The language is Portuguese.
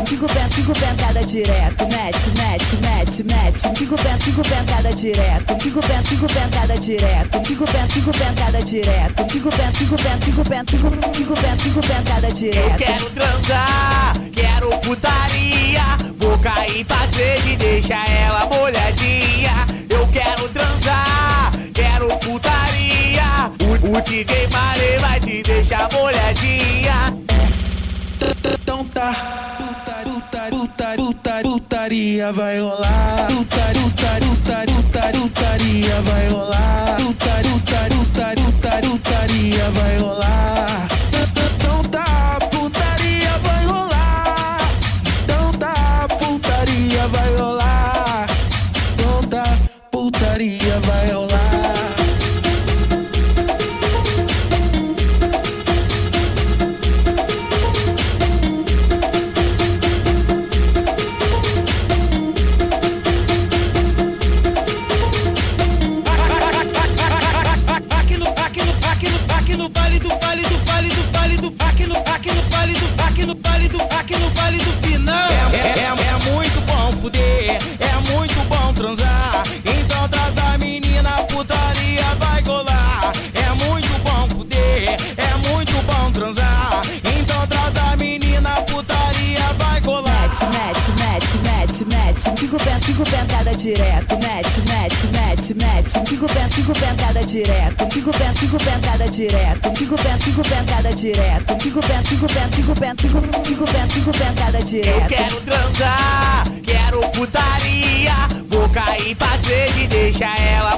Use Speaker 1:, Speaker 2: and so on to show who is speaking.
Speaker 1: cinco pentada direto, mete, mete, mete, mete, cinco pentada direto, cinco pentada direto, cinco pentada direto, cinco pentada direto.
Speaker 2: Eu quero transar, quero putaria, vou cair pra treve e deixa ela molhadinha. Eu quero transar, quero putaria, o DJ Maré vai te deixar molhadinha.
Speaker 3: Então tá, putaria vai rolar, putaria vai rolar, putaria vai rolar. Então tá, putaria vai rolar. Então tá, putaria vai rolar. Então tá, putaria vai rolar.
Speaker 2: É muito bom fuder, é muito bom transar. Então traz a menina, putaria vai colar. É muito bom fuder, é muito bom transar. Então traz a menina, putaria vai colar.
Speaker 1: Mete, mete, mete, mete, mete, cinco pentada direto, mete, mete, mete, mete, cinco pentada direto, cinco pentada direto, cinco pentada direto, cinco pentada direto.
Speaker 2: Eu quero transar, quero putaria, vou cair pra treve e deixa ela